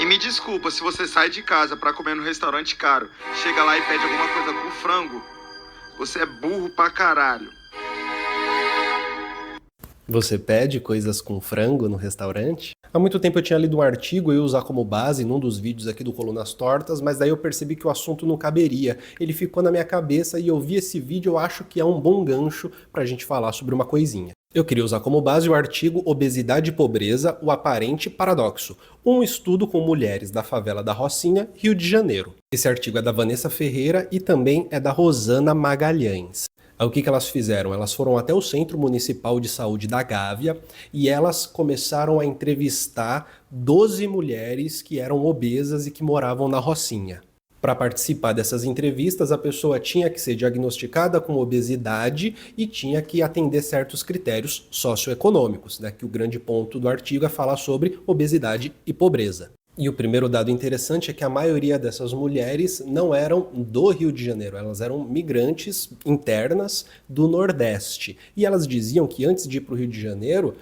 me desculpa, se você sai de casa pra comer no restaurante caro, chega lá e pede alguma coisa com frango, você é burro pra caralho. Você pede coisas com frango no restaurante? Há muito tempo eu tinha lido um artigo, eu ia usar como base num dos vídeos aqui do Colunas Tortas, mas daí eu percebi que o assunto não caberia. Ele ficou na minha cabeça e eu vi esse vídeo, eu acho que é um bom gancho pra gente falar sobre uma coisinha. Eu queria usar como base o artigo Obesidade e Pobreza, o Aparente Paradoxo, um estudo com mulheres da favela da Rocinha, Rio de Janeiro. Esse artigo é da Vanessa Ferreira e também é da Rosana Magalhães. O que elas fizeram? Elas foram até o Centro Municipal de Saúde da Gávea e elas começaram a entrevistar 12 mulheres que eram obesas e que moravam na Rocinha. Para participar dessas entrevistas, a pessoa tinha que ser diagnosticada com obesidade e tinha que atender certos critérios socioeconômicos, né? Que o grande ponto do artigo é falar sobre obesidade e pobreza. E o primeiro dado interessante é que a maioria dessas mulheres não eram do Rio de Janeiro, elas eram migrantes internas do Nordeste. E elas diziam que antes de ir para o Rio de Janeiro,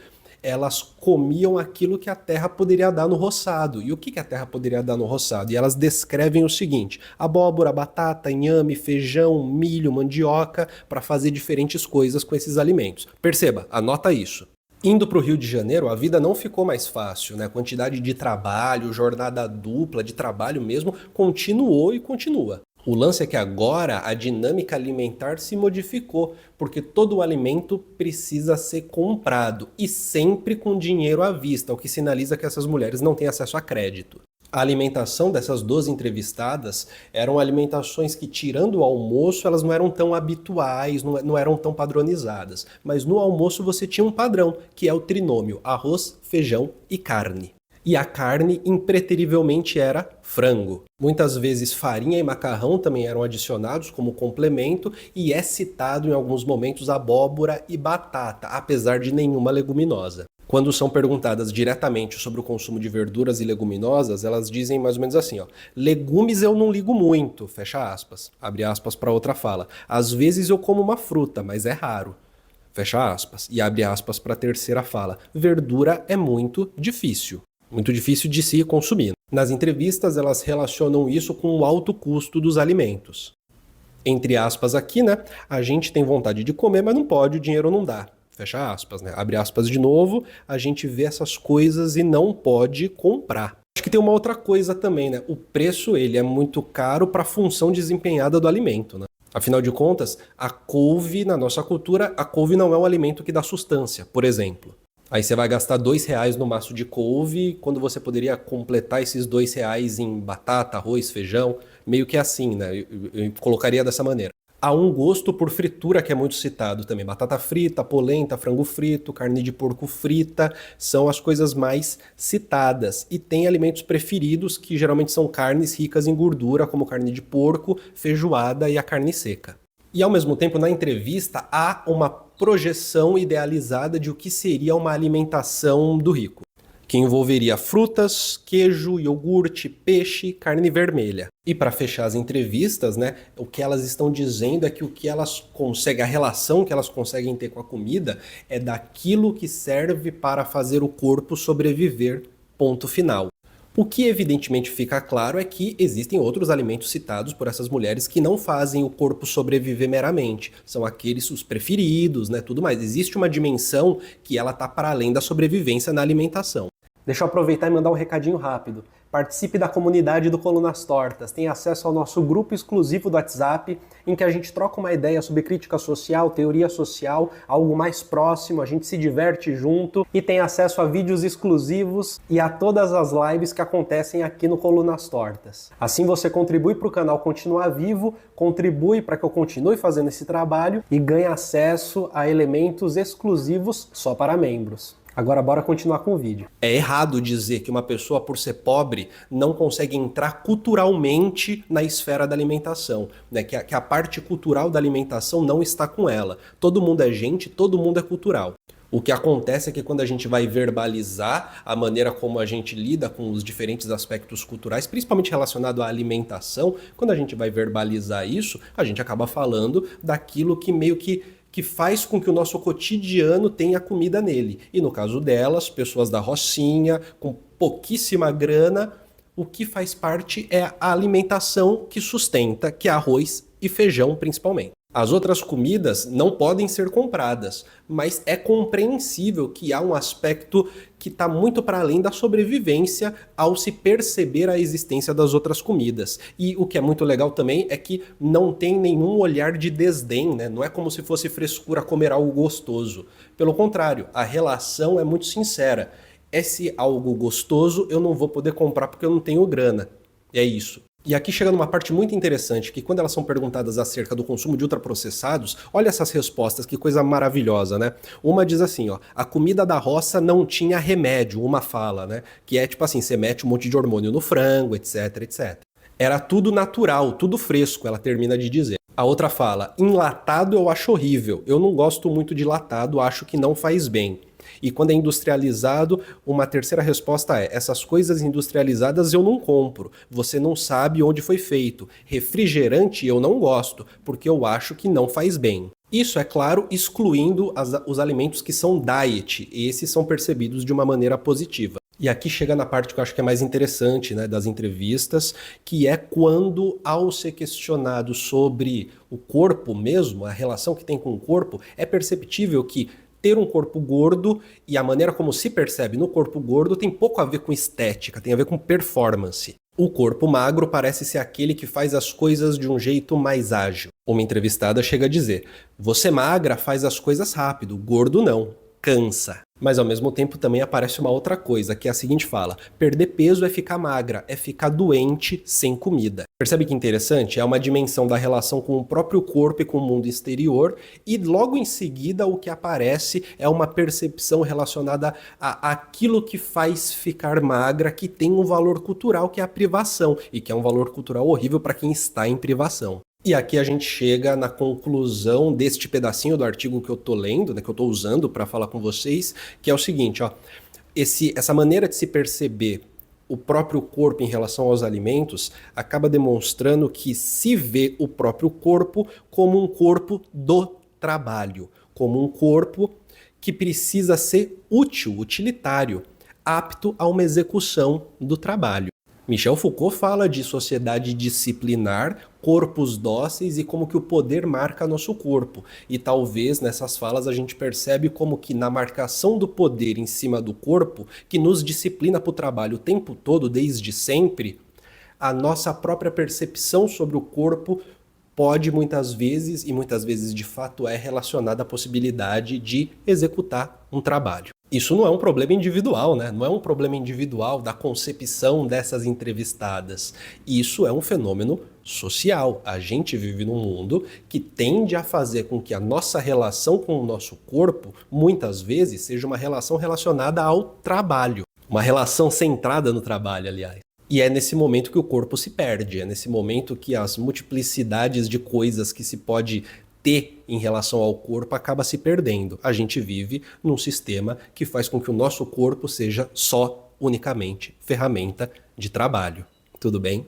elas comiam aquilo que a terra poderia dar no roçado. E o que a terra poderia dar no roçado? E elas descrevem o seguinte: abóbora, batata, inhame, feijão, milho, mandioca, para fazer diferentes coisas com esses alimentos. Perceba, anota isso. Indo para o Rio de Janeiro, a vida não ficou mais fácil, né? A quantidade de trabalho, jornada dupla de trabalho mesmo, continuou e continua. O lance é que agora a dinâmica alimentar se modificou, porque todo o alimento precisa ser comprado e sempre com dinheiro à vista, o que sinaliza que essas mulheres não têm acesso a crédito. A alimentação dessas 12 entrevistadas eram alimentações que, tirando o almoço, elas não eram tão habituais, não eram tão padronizadas. Mas no almoço você tinha um padrão, que é o trinômio: arroz, feijão e carne. E a carne, impreterivelmente, era frango. Muitas vezes farinha e macarrão também eram adicionados como complemento e é citado em alguns momentos abóbora e batata, apesar de nenhuma leguminosa. Quando são perguntadas diretamente sobre o consumo de verduras e leguminosas, elas dizem mais ou menos assim, ó: legumes eu não ligo muito, fecha aspas, abre aspas para outra fala. Às vezes eu como uma fruta, mas é raro, fecha aspas, e abre aspas para a terceira fala. Verdura é muito difícil de se consumir. Nas entrevistas, elas relacionam isso com o alto custo dos alimentos. Entre aspas aqui, né? A gente tem vontade de comer, mas não pode, o dinheiro não dá. Fecha aspas, né? Abre aspas de novo, a gente vê essas coisas e não pode comprar. Acho que tem uma outra coisa também, né? O preço, ele é muito caro para a função desempenhada do alimento, né? Afinal de contas, a couve, na nossa cultura, a couve não é um alimento que dá sustância, por exemplo. Aí você vai gastar R$2 no maço de couve, quando você poderia completar esses R$2 em batata, arroz, feijão, meio que assim, né? Eu colocaria dessa maneira. Há um gosto por fritura que é muito citado também. Batata frita, polenta, frango frito, carne de porco frita, são as coisas mais citadas. E tem alimentos preferidos que geralmente são carnes ricas em gordura, como carne de porco, feijoada e a carne seca. E ao mesmo tempo, na entrevista, há uma projeção idealizada de o que seria uma alimentação do rico, que envolveria frutas, queijo, iogurte, peixe, carne vermelha. E para fechar as entrevistas, né, o que elas estão dizendo é que o que elas conseguem, a relação que elas conseguem ter com a comida é daquilo que serve para fazer o corpo sobreviver, ponto final. O que evidentemente fica claro é que existem outros alimentos citados por essas mulheres que não fazem o corpo sobreviver meramente. São aqueles os preferidos, né, tudo mais. Existe uma dimensão que ela está para além da sobrevivência na alimentação. Deixa eu aproveitar e mandar um recadinho rápido. Participe da comunidade do Colunas Tortas, tem acesso ao nosso grupo exclusivo do WhatsApp, em que a gente troca uma ideia sobre crítica social, teoria social, algo mais próximo, a gente se diverte junto e tem acesso a vídeos exclusivos e a todas as lives que acontecem aqui no Colunas Tortas. Assim você contribui para o canal continuar vivo, contribui para que eu continue fazendo esse trabalho e ganhe acesso a elementos exclusivos só para membros. Agora bora continuar com o vídeo. É errado dizer que uma pessoa, por ser pobre, não consegue entrar culturalmente na esfera da alimentação, né? Que a parte cultural da alimentação não está com ela. Todo mundo é gente, todo mundo é cultural. O que acontece é que quando a gente vai verbalizar a maneira como a gente lida com os diferentes aspectos culturais, principalmente relacionado à alimentação, quando a gente vai verbalizar isso, a gente acaba falando daquilo que meio que faz com que o nosso cotidiano tenha comida nele. E no caso delas, pessoas da Rocinha, com pouquíssima grana, O que faz parte é a alimentação que sustenta, que é arroz e feijão principalmente. As outras comidas não podem ser compradas, mas é compreensível que há um aspecto que está muito para além da sobrevivência ao se perceber a existência das outras comidas. E o que é muito legal também é que não tem nenhum olhar de desdém, né? Não é como se fosse frescura comer algo gostoso. Pelo contrário, a relação é muito sincera. Esse algo gostoso eu não vou poder comprar porque eu não tenho grana. É isso. E aqui chega numa parte muito interessante, que quando elas são perguntadas acerca do consumo de ultraprocessados, olha essas respostas, que coisa maravilhosa, né? Uma diz assim, ó, a comida da roça não tinha remédio, uma fala, né? Que é tipo assim, você mete um monte de hormônio no frango, etc, etc. Era tudo natural, tudo fresco, ela termina de dizer. A outra fala, enlatado eu acho horrível, eu não gosto muito de latado, acho que não faz bem. E quando é industrializado, uma terceira resposta é: essas coisas industrializadas eu não compro, você não sabe onde foi feito. Refrigerante eu não gosto, porque eu acho que não faz bem. Isso, é claro, excluindo os alimentos que são diet, e esses são percebidos de uma maneira positiva. E aqui chega na parte que eu acho que é mais interessante, né, das entrevistas, que é quando, ao ser questionado sobre o corpo mesmo, a relação que tem com o corpo, é perceptível que ter um corpo gordo e a maneira como se percebe no corpo gordo tem pouco a ver com estética, tem a ver com performance. O corpo magro parece ser aquele que faz as coisas de um jeito mais ágil. Uma entrevistada chega a dizer: você magra faz as coisas rápido, gordo não, cansa. Mas ao mesmo tempo também aparece uma outra coisa, que é a seguinte fala: perder peso é ficar magra, é ficar doente sem comida. Percebe que interessante? É uma dimensão da relação com o próprio corpo e com o mundo exterior, e logo em seguida o que aparece é uma percepção relacionada a aquilo que faz ficar magra, que tem um valor cultural, que é a privação, e que é um valor cultural horrível para quem está em privação. E aqui a gente chega na conclusão deste pedacinho do artigo que eu tô lendo, né, que eu tô usando para falar com vocês, que é o seguinte, ó, essa maneira de se perceber o próprio corpo em relação aos alimentos acaba demonstrando que se vê o próprio corpo como um corpo do trabalho, como um corpo que precisa ser útil, utilitário, apto a uma execução do trabalho. Michel Foucault fala de sociedade disciplinar, corpos dóceis e como que o poder marca nosso corpo. E talvez nessas falas a gente percebe como que na marcação do poder em cima do corpo, que nos disciplina para o trabalho o tempo todo, desde sempre, a nossa própria percepção sobre o corpo pode muitas vezes, e muitas vezes de fato é relacionada à possibilidade de executar um trabalho. Isso não é um problema individual, né? Não é um problema individual da concepção dessas entrevistadas. Isso é um fenômeno social. A gente vive num mundo que tende a fazer com que a nossa relação com o nosso corpo, muitas vezes, seja uma relação relacionada ao trabalho. Uma relação centrada no trabalho, aliás. E é nesse momento que o corpo se perde, é nesse momento que as multiplicidades de coisas que se pode ter em relação ao corpo acaba se perdendo. A gente vive num sistema que faz com que o nosso corpo seja só, unicamente, ferramenta de trabalho. Tudo bem?